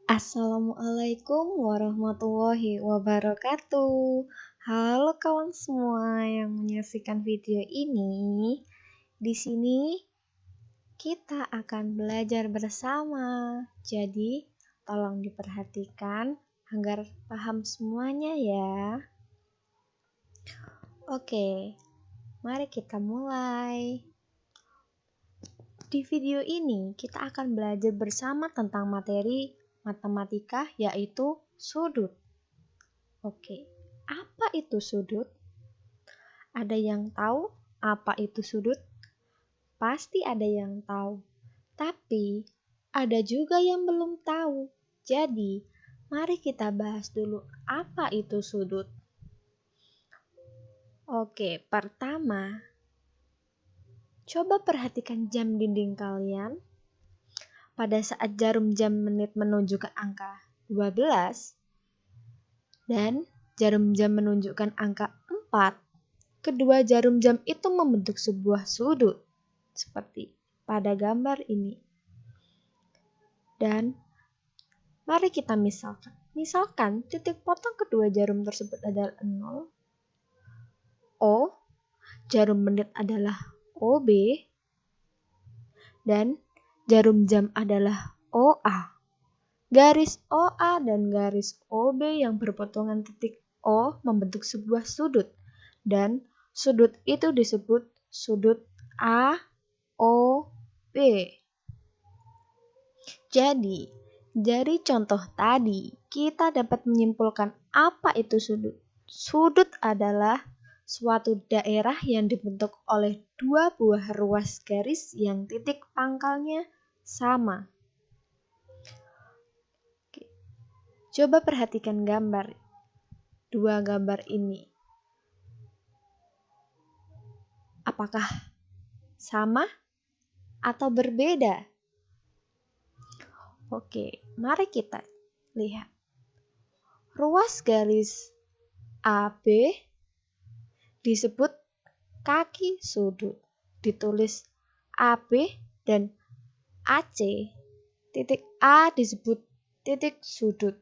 Assalamualaikum warahmatullahi wabarakatuh. Halo kawan semua yang menyaksikan video ini. Di sini kita akan belajar bersama. Jadi, tolong diperhatikan agar paham semuanya ya. Oke, mari kita mulai. Di video ini kita akan belajar bersama tentang materi matematika yaitu sudut. Oke, apa itu sudut? Ada yang tahu apa itu sudut? Pasti ada yang tahu. Tapi ada juga yang belum tahu. Jadi, mari kita bahas dulu apa itu sudut. Oke, pertama, coba perhatikan jam dinding kalian. Pada saat jarum jam menit menunjukkan angka 12 dan jarum jam menunjukkan angka 4, kedua jarum jam itu membentuk sebuah sudut seperti pada gambar ini. Dan mari kita misalkan. Misalkan titik potong kedua jarum tersebut adalah 0, O, jarum menit adalah OB, dan jarum jam adalah OA. Garis OA dan garis OB yang berpotongan titik O membentuk sebuah sudut, dan sudut itu disebut sudut AOB. Jadi, dari contoh tadi, kita dapat menyimpulkan apa itu sudut. Sudut adalah suatu daerah yang dibentuk oleh dua buah ruas garis yang titik pangkalnya sama. Coba perhatikan dua gambar ini. Apakah sama atau berbeda? Oke, mari kita lihat. Ruas garis AB disebut kaki sudut. Ditulis AB dan AC. Titik A disebut titik sudut.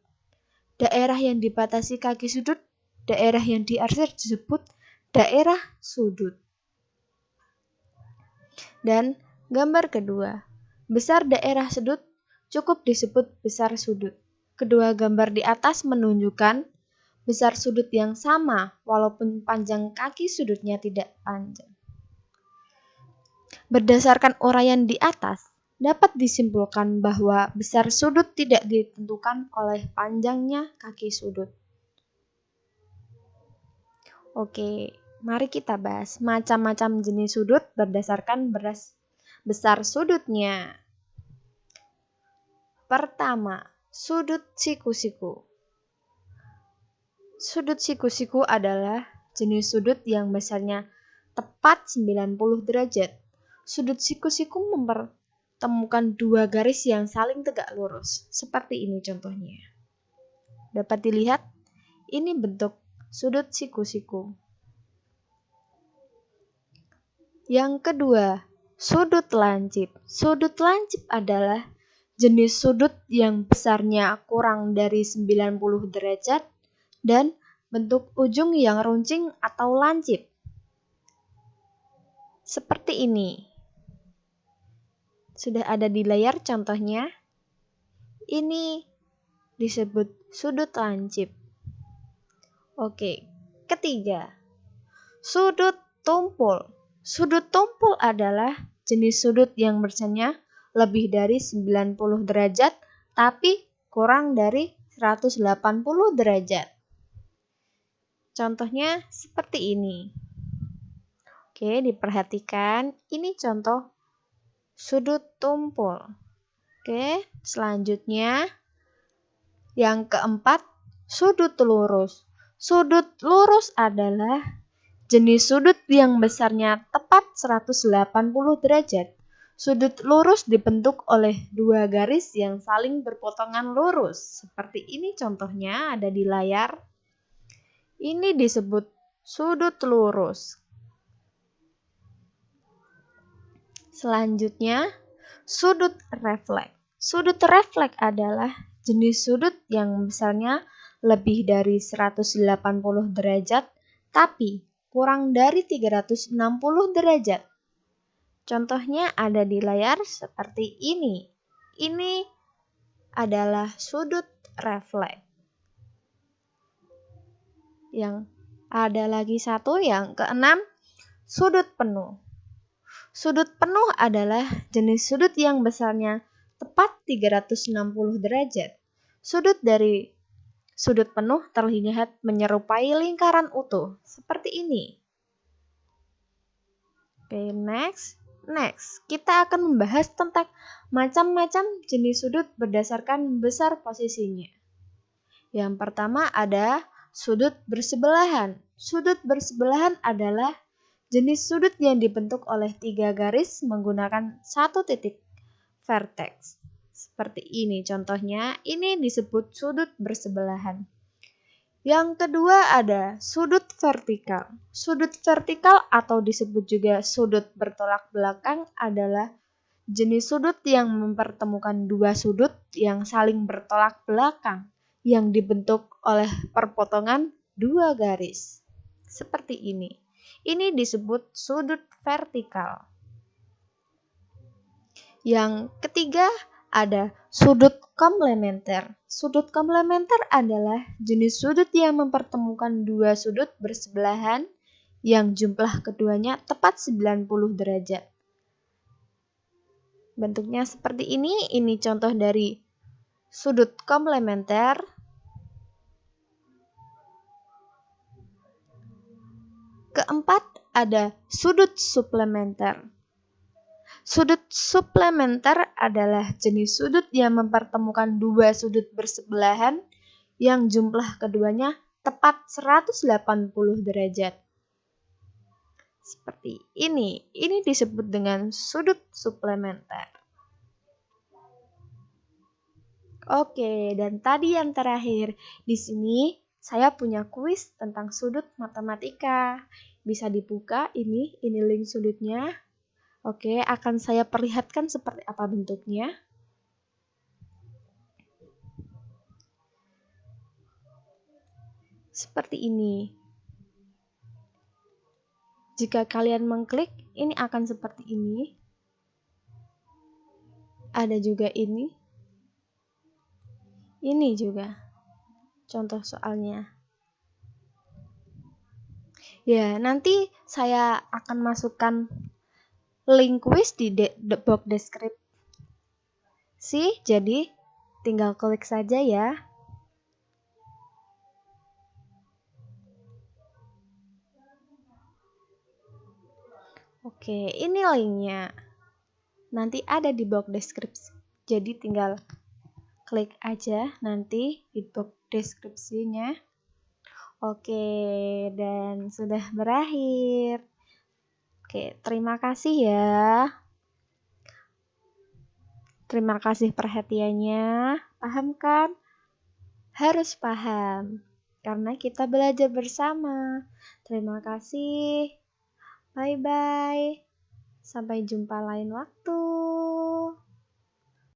Daerah yang dibatasi kaki sudut, daerah yang diarsir disebut daerah sudut. Dan gambar kedua, besar daerah sudut cukup disebut besar sudut. Kedua gambar di atas menunjukkan besar sudut yang sama walaupun panjang kaki sudutnya tidak panjang. Berdasarkan uraian di atas, dapat disimpulkan bahwa besar sudut tidak ditentukan oleh panjangnya kaki sudut. Oke, mari kita bahas macam-macam jenis sudut berdasarkan besar sudutnya. Pertama, sudut siku-siku. Sudut siku-siku adalah jenis sudut yang besarnya tepat 90 derajat. Sudut siku-siku mempertemukan dua garis yang saling tegak lurus. Seperti ini contohnya. Dapat dilihat, ini bentuk sudut siku-siku. Yang kedua, sudut lancip. Sudut lancip adalah jenis sudut yang besarnya kurang dari 90 derajat dan bentuk ujung yang runcing atau lancip. Seperti ini. Sudah ada di layar contohnya. Ini disebut sudut lancip. Oke, ketiga, sudut tumpul. Sudut tumpul adalah jenis sudut yang besarnya lebih dari 90 derajat tapi kurang dari 180 derajat. Contohnya seperti ini. Oke, diperhatikan. Ini contoh sudut tumpul. Oke, selanjutnya yang keempat, sudut lurus. Sudut lurus adalah jenis sudut yang besarnya tepat 180 derajat. Sudut lurus dibentuk oleh dua garis yang saling berpotongan lurus. Seperti ini contohnya ada di layar. Ini disebut sudut lurus. Selanjutnya, sudut refleks. Sudut refleks adalah jenis sudut yang besarnya lebih dari 180 derajat, tapi kurang dari 360 derajat. Contohnya ada di layar seperti ini. Ini adalah sudut refleks. Yang ada lagi satu, yang keenam, sudut penuh. Sudut penuh adalah jenis sudut yang besarnya tepat 360 derajat. Sudut dari sudut penuh terlihat menyerupai lingkaran utuh, seperti ini. Oke, next. Kita akan membahas tentang macam-macam jenis sudut berdasarkan besar posisinya. Yang pertama ada sudut bersebelahan. Sudut bersebelahan adalah jenis sudut yang dibentuk oleh 3 garis menggunakan 1 titik vertex. Seperti ini contohnya, ini disebut sudut bersebelahan. Yang kedua ada sudut vertikal. Sudut vertikal atau disebut juga sudut bertolak belakang adalah jenis sudut yang mempertemukan 2 sudut yang saling bertolak belakang yang dibentuk oleh perpotongan 2 garis. Seperti ini. Ini disebut sudut vertikal. Yang ketiga ada sudut komplementer. Sudut komplementer adalah jenis sudut yang mempertemukan 2 sudut bersebelahan yang jumlah keduanya tepat 90 derajat. Bentuknya seperti ini contoh dari sudut komplementer. Keempat ada sudut suplementer. Sudut suplementer adalah jenis sudut yang mempertemukan 2 sudut bersebelahan yang jumlah keduanya tepat 180 derajat. Seperti ini disebut dengan sudut suplementer. Oke, dan tadi yang terakhir, di sini saya punya kuis tentang sudut matematika. Bisa dibuka ini link sudutnya. Oke, akan saya perlihatkan seperti apa bentuknya. Seperti ini. Jika kalian mengklik, ini akan seperti ini. Ada juga ini. Ini juga contoh soalnya. Ya, nanti saya akan masukkan link kuis di box deskripsi, jadi tinggal klik saja ya. Oke, ini linknya. Nanti ada di box deskripsi. Jadi tinggal klik aja nanti di box deskripsinya. Oke, dan sudah berakhir. Oke, terima kasih ya. Terima kasih perhatiannya. Paham kan? Harus paham. Karena kita belajar bersama. Terima kasih. Bye-bye. Sampai jumpa lain waktu.